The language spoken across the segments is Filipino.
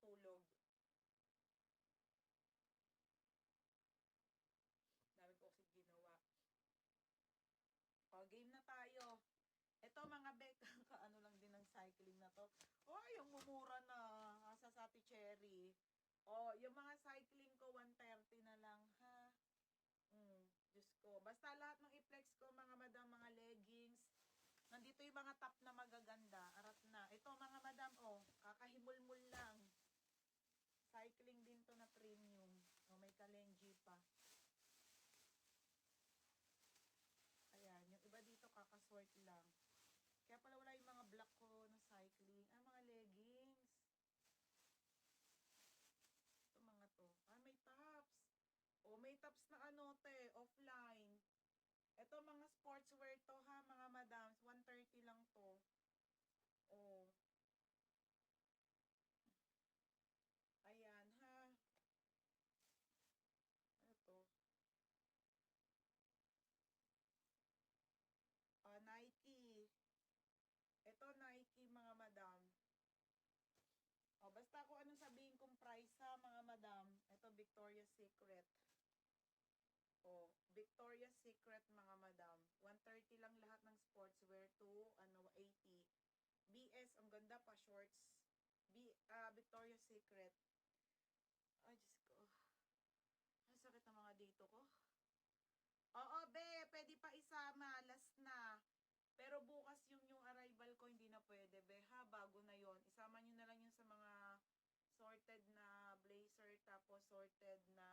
natutulog. Dami ko kasi ginawa. O, game na tayo. Ito mga bek, kaano lang din ng cycling na to. Oh, yung mumura na, asa sa Ate Cherry. Oh, yung mga cycling ko, 130 na lang, ha? Diyos ko. Basta lahat ng i-flex ko, mga madam, mga leggings. Nandito yung mga top na magaganda. Arat na. Ito, mga madam, oh, kakahimulmul lang. Cycling din to na premium. Oh, may kalenji pa. Ayan, yung iba dito kakasort lang. Kaya pala wala yung mga black ko na cycling. Ah, mga leggings. Ito mga to. Ah, may tops. Oh, may tops na ano, te, offline. Ito mga sportswear to ha, mga madams. 130 lang to. Oh. Ayan ha. Ano to? Ah, Nike. Ito Nike mga madam. Oh, basta kung anong sabihin kong price ha, mga madam. Ito Victoria's Secret. Oh, Victoria's Secret mga madam. 130 lang lahat ng sportswear to ano 80. BS ang ganda pa shorts. Victoria's Secret. Ay, Diyos ko. Ang sakit ng mga dito ko. Oo, be, pwede pa isama. Last na. Pero bukas yung arrival ko, hindi na pwede, be. Ha, bago na yon. Isama nyo na lang yung sa mga sorted na blazer, tapos sorted na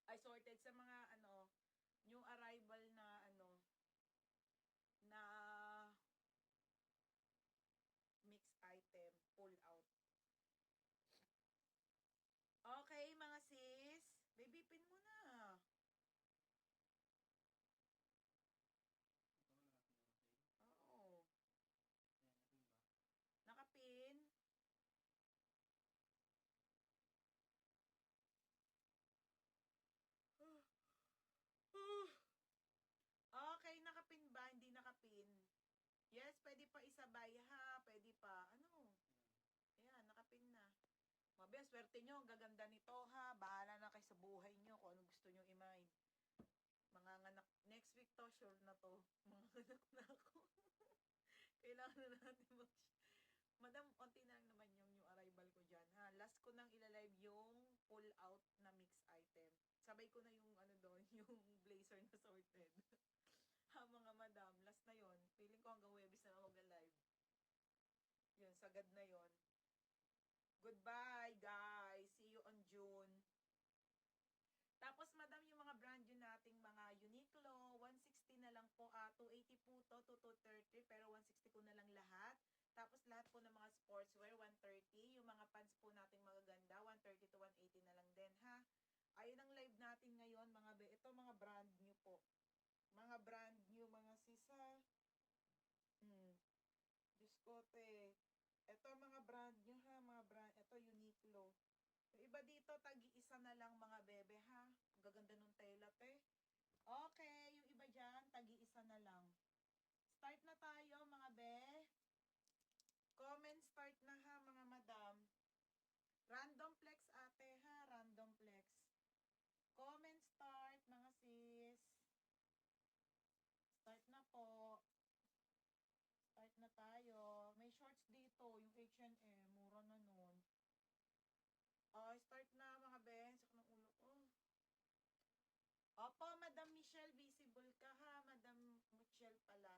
ay sorted sa mga ano, yung arrival na ano, na mix item, pull out. Okay, mga sis. Baby pin mo na. Oo. Nakapin. Okay, nakapin ba? Hindi nakapin. Yes, pwede pa isabay ha. Pwede pa. Ano? Ayan, nakapin na. Mabi, swerte nyo. Ang gaganda nito ha. Bahala na kayo sa buhay nyo kung ano gusto nyo i-mind. Mga nganak. Next week to, sure na to. Mga nganak na ako. Kailangan na natin Madam, onti na lang naman yung arrival ko dyan ha. Last ko nang ilalive yung pull out na mix item. Sabay ko na yung ano doon, yung blazer na sorted. Ha mga madam, last na yon. Feeling ko hanggang Webis na ako mag-live. Yun, sagad na yon. Goodbye guys. See you on June. Tapos madam, yung mga brand yun nating mga Uniqlo, 160 na lang po. 280 po to, 230, pero 160 ko na lang lahat. Tapos lahat po ng mga sportswear, 130. Yung mga pants po nating magaganda, 130 to 180 na lang din ha. Ayun ang live natin ngayon mga be. Ito mga brand new po. Mga brand new, mga sisa. Diyos ko, te. Ito mga brand nyo ha, mga brand. Ito Uniqlo. Yung iba dito, tagi-isa na lang mga bebe ha. Ang gaganda nung tela, te. Okay, yung iba dyan, tagi-isa na lang. Start na tayo mga be. Comment start na ha mga madam. Random flex ate ha, random flex. Comment start mga sis. Start na po. Start na tayo. May shorts dito, yung H&M, mura na nun. Start na mga ben. Sakit ng ulo ko. Opo, Madam Michelle, visible ka ha. Madam Michelle pala.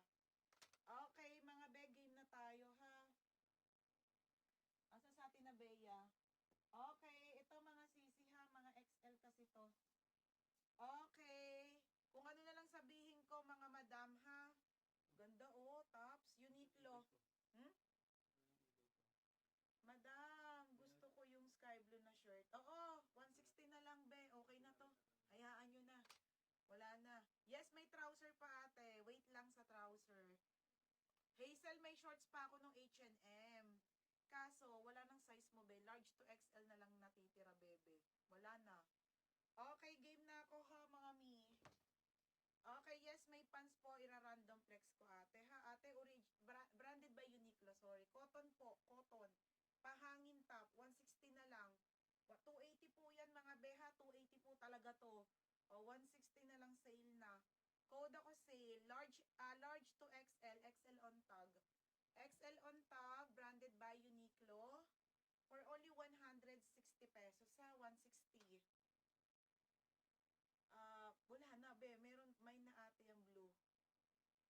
Okay, mga be, game na tayo ha. Asa sa atin na Bea? Okay, ito mga sisi ha, mga XL kasi to. Okay. Kung ano na lang sabihin ko mga madam ha. Ganda oh, tops, Uniqlo. Madam, gusto ko yung sky blue na shirt. Oo, 160 na lang be. Okay na to. Hayaan nyo na. Wala na. Yes, may trouser pa ate. Wait lang sa trouser. Hazel, may shorts pa ako ng H&M. Kaso, wala nang size mo be. Large to XL na lang natitira bebe. Wala na. Okay, game na ako ha mga mi. Okay, yes, may pants po. Ira-random flex ko ate ha. ate, branded by Uniqlo, sorry. Cotton po, cotton. Pahangin top, 160 na lang. 280 po yan mga beha, 280 po talaga to. O, 160 na lang sale na. Code ako sale, large to XL, XL on tag. XL on tag, branded by Uniqlo. For only 160 pesos ha, 160. Wala na be, may na ate yung blue.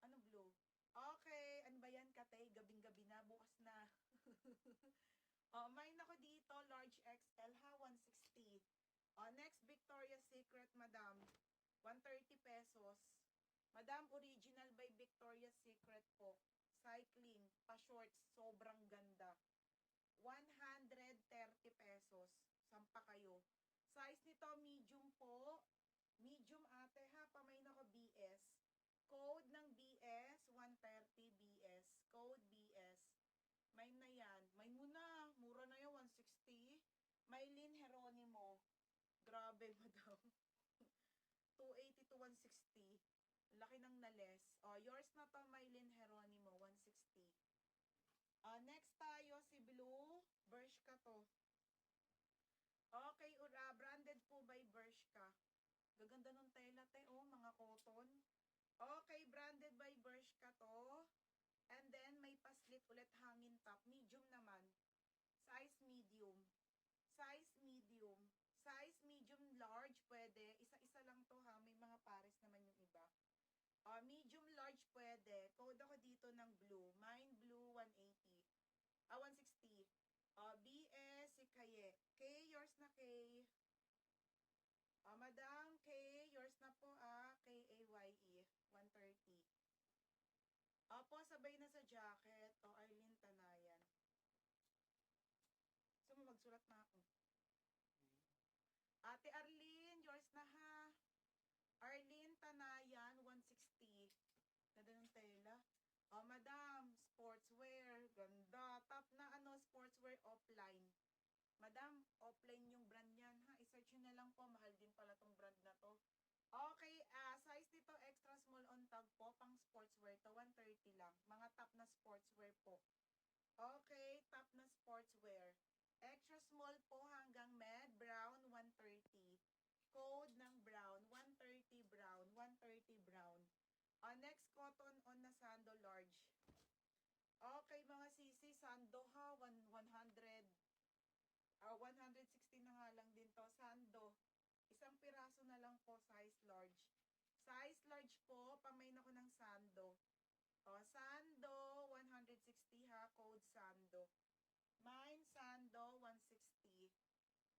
Ano blue? Okay, ano ba yan katay? Gabing-gabi na, bukas na. May ako dito, large XL ha, 160. Next, Victoria's Secret, madam. 130 pesos. Madam, original by Victoria's Secret po. Cycling, pa-shorts, sobrang ganda. 130 pesos. Sampa kayo. Size nito, medium po. Medium ate ha, pamain ako BS. Code ng BS, 130 BS. Code BS. May na yan. May muna. Mura na yan, 160. Maylin Heronimo. Grabe, madam. 280 to 160. Laki ng nales. Yours na to, Maylin Heronimo, 160. Next tayo, si Blue. Bershka to. Okay, branded po by Bershka. Gaganda nung tela, te. Mga cotton. Okay, branded by Bershka to. And then, may paslit ulit hangin top. Medium naman. Size medium. Size medium. Size medium large, pwede. Isa-isa lang to ha. May mga pares naman yung iba. Medium large, pwede. Code ako dito ng blue. Mine blue, 180. 160. BS, si Kaye. K, yours na K. Madam K, yours na po Kaye, 130. Opo, sabay na sa jacket. Arlene Tanayan. So, magsulat na ako. Ate Arlene, yours na ha. Arlene Tanayan, 160. Ganda ng tela. Madam, sportswear. Ganda. Top na sportswear offline. Madam, offline yung brand yan ha. I-search nyo na lang po. Mahal din pala tong brand na to. Okay, size nito extra small on tag po. Pang sportswear to, 130 lang. Mga top na sportswear po. Okay, top na sportswear. Extra small po hanggang med. Brown, 130. Code ng brown, 130 brown, 130 brown. Next, cotton on na sando large. Okay, mga sisi, sando ha, 160 na nga lang din to. Sando, isang piraso na lang po, size large. Size large po, pamain ako ng sando. Sando, 160 ha, code sando. Mine, sando, 160.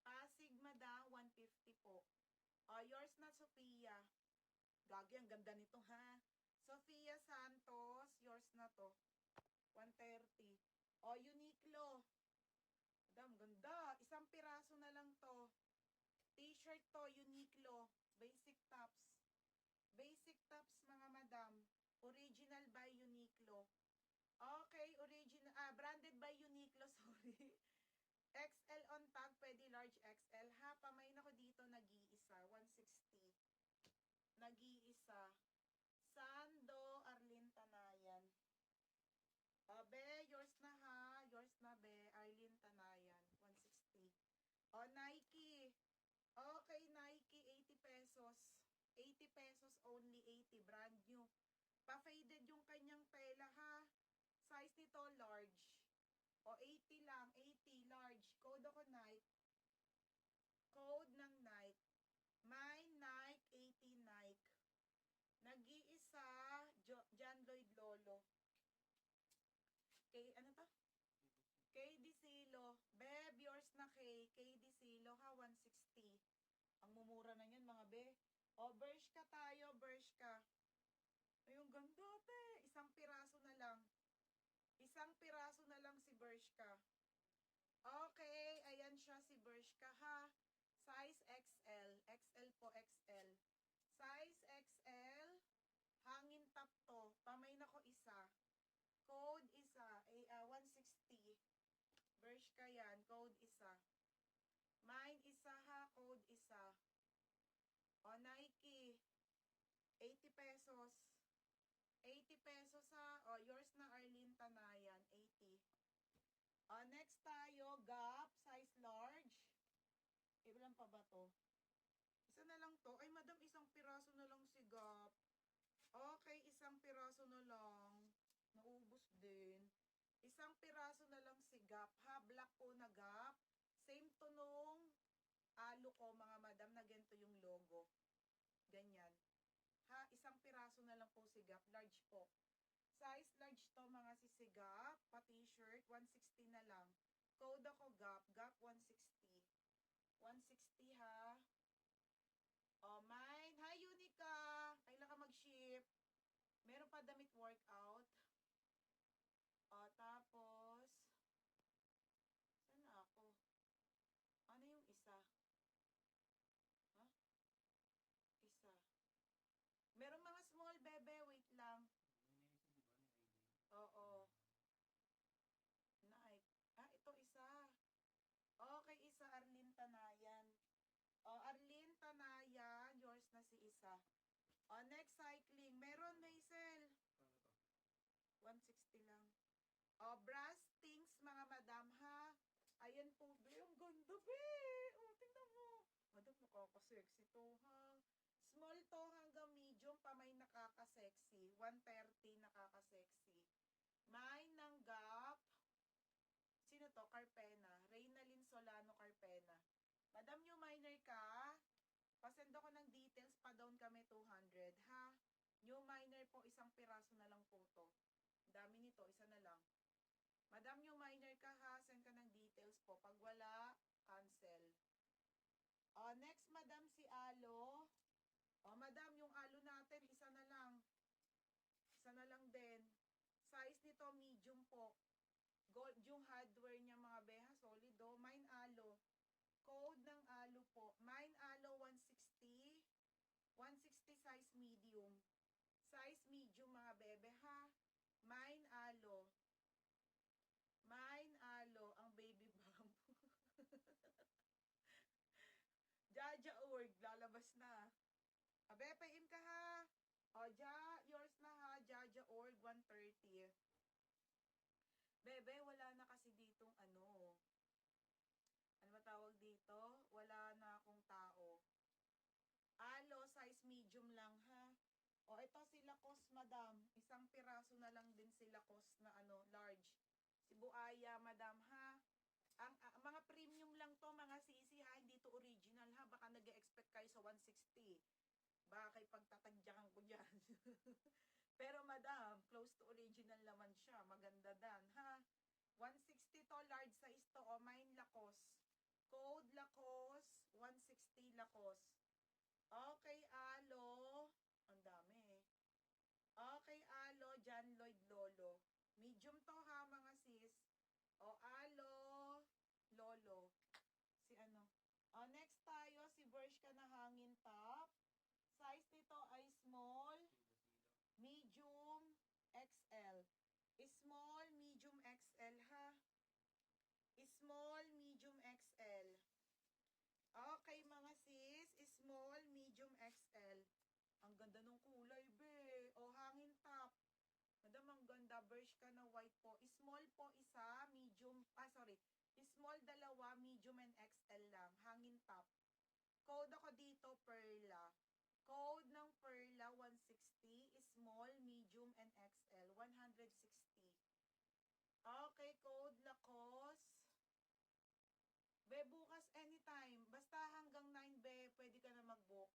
Pasig, madam, 150 po. Yours na, Sophia. Gagi, ang ganda nito ha. Sophia Santos, yours na to. 130. Uniqlo. Madam, ganda. Isang piraso na lang to. T-shirt to, Uniqlo. Basic tops. Basic tops, mga madam. Original by Uniqlo. Okay, branded by Uniqlo, sorry. XL on tag, pwede large XL. Ha, pamain ako dito, nag-iisa. 160. Nag-iisa. Sando, Arlene Tanayan. Be, yours na ha. Yours na, be. Arlene Tanayan. 160. Nike. Okay, Nike, 80 pesos. 80 pesos only, 80. Brand new. Pa-faded yung kanyang tela ha. Size nito, large. 80 lang. 80, large. Code ako Nike. Code ng Nike. My Nike, 80 Nike. Nag-iisa, John Lloyd Lolo. Ano to? KD Silo. Beb, yours na KD Silo ha, 160. Ang mumura na yan, mga be. Bershka tayo, Bershka. Ayun, ganda, te. Isang piraso na lang. Isang piraso na lang si Bershka. Okay, ayan siya si Bershka ha. Size XL. XL po, XL. Size XL. Hangin top to. Pamain ako isa. Code isa. 160. Bershka yan. Code isa. Mine isa ha. Code isa. Nike. 80 pesos. 80 pesos ha. Yours Tanayan, 80. Next tayo, Gap, size large. Ilan pa ba to? Isa na lang to. Ay, madam, isang piraso na lang si Gap. Okay, isang piraso na lang. Naubos din. Isang piraso na lang si Gap, ha? Black po na Gap. Same to nung alo ko, mga madam, na ganito yung logo. Ganyan. Ha? Isang piraso na lang po si Gap. Large po. Size large to, mga sisigap. Pa-t-shirt, 160 na lang. Code ako Gap. Gap 160. 160 ha. Mine. Hi, Unica. Kailan ka mag-ship? Meron pa damit workout. Tapos, saan na ako? Ano yung isa? Ha? Isa. Meron mga small, bebe. Wait lang. Oo. Nike. Ito isa. Okay, isa. Arlene Tanayan. Arlene Tanayan. Yours na si isa. Next cycling. Meron, Maisel. 160 lang. Brass things, mga madam, ha? Ayan po, be. Ang ganda, be. Tingnan mo. Madam, nakaka-sexy to, ha? Small to hanggang medium pa may nakaka-sexy. 130 nakaka-sexy. May ng Gap. Sino to? Carpena. Reynalyn Solano Carpena. Madam, new minor ka? Pasend ako ng details, pa-down kami 200, ha? New minor po, isang piraso na lang po to. Dami nito, isa na lang. Madam, new minor ka, ha? Send ka ng details po. Pag wala, cancel. Next, madam, si Alo. Madam, yung alo natin, isa na lang. Isa na lang din. Size nito, medium po. Gold yung hardware niya, mga beha. Solid, do. Mine alo. Code ng alo po. Mine alo 160. 160 size medium. Size medium, mga bebe, ha? Mine alo. Mine alo. Ang baby bump. Jaja org. Lalabas na. Abe, pay-in ka, ha? Yours na, ha? Jaja org 130. Bebe, wala na kasi ditong ano. Ano ba tawag dito? Wala na akong tao. Alo, size medium lang, ha? Ito sila Lacoste, madam. Isang piraso na lang din sila Lacoste na ano, large. Si Buaya, madam, ha? Ang mga premium lang to, mga sisi, ha? Hindi to original, ha? Baka nag-expect kayo sa 160. Baka kayo pagtatagyakan ko dyan. Pero, madam, close to original naman siya. Maganda dan, ha? 160 to, large size to. Mine Lacoste. Code Lacoste, 160 Lacoste. Okay, alo. Ang dami. Okay, alo, John Lloyd Lolo. Medium to, ha, mga sis. Alo, Lolo. Si ano? Next tayo, si Bershka na hangin top. Size nito ay small, medium, XL. Small, medium, XL, ha? Small, medium, XL. Okay, mga sis. Small, medium, XL. Ang ganda ng kulay, be. Hangin top. Madam, ang ganda. Bershka na white po. Small po isa, medium, Small dalawa, medium and XL lang. Hangin top. Code ako dito, Perla. Code ng Perla, 160. Small, medium, and XL. 160. Okay, code Lacoste. Be, bukas anytime. Basta hanggang 9, be, pwede ka na mag-book.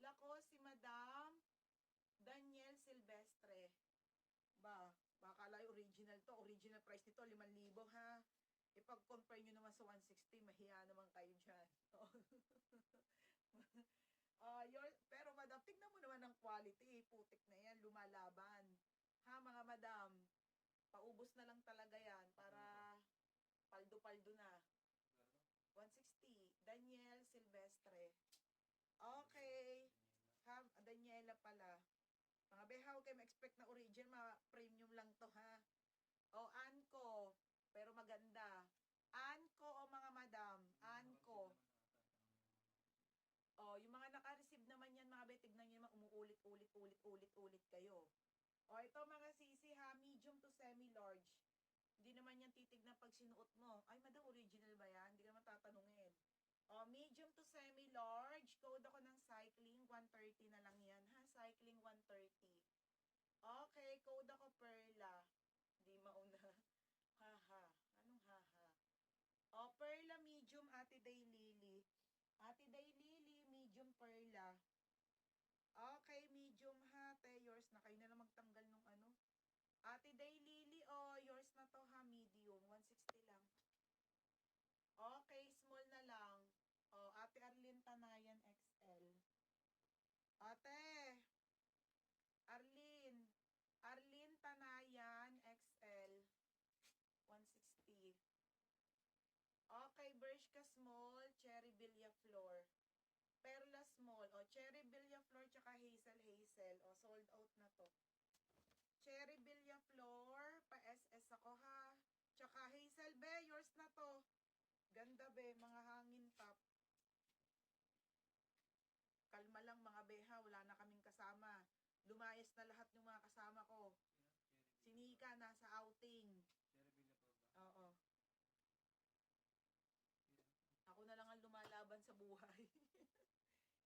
Lacoste, si Madam Daniel Silvestre. Baka lang original to. Original price nito, 5,000, ha? Ipag-compare nyo naman sa 160, mahiya naman kayo dyan. Pero madam, tignan mo naman ang quality. Putik na yan, lumalaban. Ha, mga madam? Paubos na lang talaga yan para paldo-paldo na. 160. Daniel Silvestre. Okay. Daniela pala. Mga behaw kayo ma-expect na origin, premium lang to, ha? Anko. Pero maganda. Anko, mga madam. Anko. Yung mga naka-receive naman yan, mga be, tignan nyo naman, umuulit-ulit kayo. Ito mga sisi, ha? Medium to semi-large. Hindi naman yan titignan pag sinuot mo. Ay, madam, original ba yan? Hindi ka naman tatanungin. Medium to semi-large. Code ako ng cycling. 130 na lang yan, ha? Cycling 130. Okay, code ako Perla. Hindi mauna. Haha. Anong haha? Perla medium, Ate Daylily. Ate Daylily, medium Perla. Okay, medium ha. Yours na. Kayo na lang magtanggal nung ano. Ate Daylily, yours na to ha. Medium. 160 lang. Okay, small na lang. Ate Arlene Tanayan XL. Ate Arlene Tanayan XL. 160. Okay, Bershka small, Cherry Villa Floor. Perla small. Cherry Villa Floor tsaka Hazel. Sold out na to. Cherry Villa Floor, pa-SS ako ha. Tsaka Hazel, be, yours na to. Ganda, be, mga hangin top. Kalma lang mga beha, wala na kaming kasama. Lumayas na lahat ng mga kasama ko. Sinika, nasa outing. Oo. Ako na lang ang lumalaban sa buhay.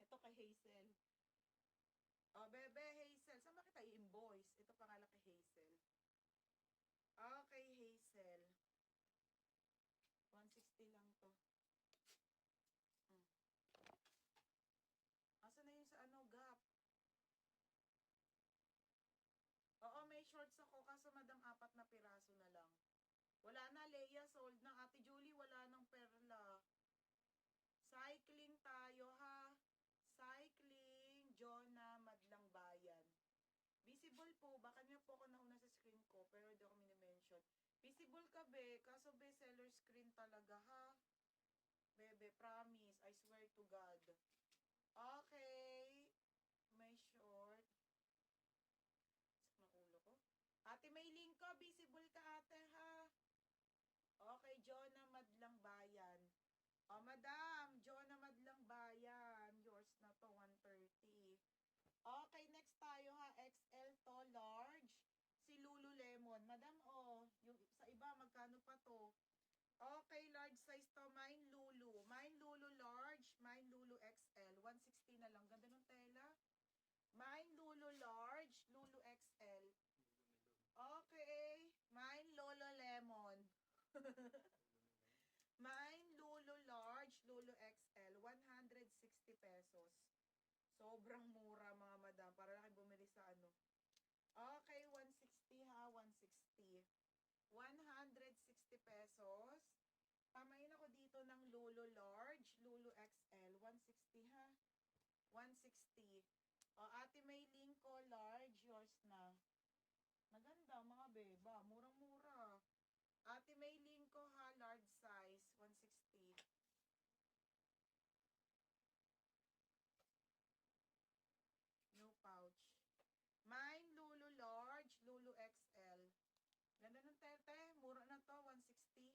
Ito kay Hazel. Bebe, Hazel. Saan ba kita i-invoice? Ito pangalan kay Hazel. Okay, Hazel. 160 lang to. Asa na yung sa ano, Gap? Oo, may shorts ako. Kaso madam, 4 na piraso na lang. Wala na, Leia. Sold na. Ate Julie, wala nang perla. Cycling tayo, ha? Cycling, Jonah, Madlang Bayan. Visible po, baka niya po ako nauna sa screen ko, pero hindi ako minimension. Visible ka, be, kaso be, seller screen talaga, ha? Bebe, promise, I swear to God. Okay, may short. Sakit ulo ko. Ate, may link ko, visible ka, ate, ha? Okay, Jonah, Madlang Bayan. Madam, Jonah Madlang Bayan. Yours na to, 130. Okay, next tayo ha. XL to, large. Si Lululemon. Madam, yung sa iba, magkano pa to? Okay, large size to. Mine Lulu. Mine Lulu large. Mine Lulu XL. 160 na lang. Ganda ng tela. Mine Lulu large. Lulu XL. Okay. Mine Lolo Lemon. Mine Lulu large. Lulu XL. 160 pesos. Sobrang mura mga madam. Para lang kayo bumili sa ano. Okay, 160 ha. 160. 160 pesos. Tamayin ako dito ng Lulu large. Lulu XL. 160 ha. 160. Ate may link ko large. Yours na. Maganda mga beba. Murang-mura. Ate may link ko ha. Large size. 160. No pouch. Mine, Lulu large, Lulu XL. Ganda ng tete. Mura na to, 160.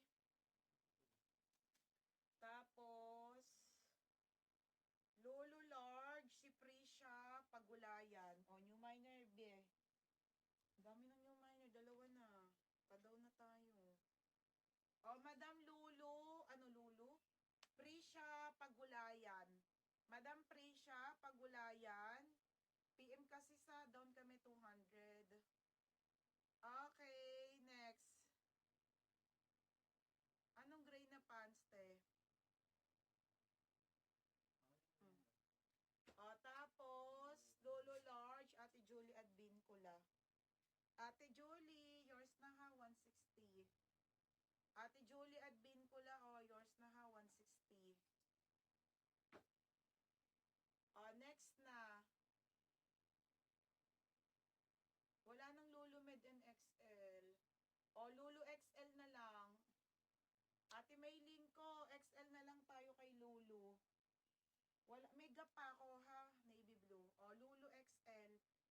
Tapos, Lulu large, si Prisha, Pagulayan. New minor, be. Dami ng new minor, dalawa na. Padaw na tayo. Madam Lulu, ano Lulu? Prisha, Pagulayan. Madam Prisha, Pagulayan. PM kasi sa down kami 200. Okay, next. Anong gray na pants, te? Tapos, Lolo large, Ate Julie at Bincula. Ate Julie, yours na ha, 160. Ate Julie at Bincula, yours na ha, 160. Next na. Wala nang Lulu Med and XL. Lulu XL na lang. Ate may link ko, XL na lang tayo kay Lulu. Wala, may gap pa ako ha, navy blue. Lulu XL.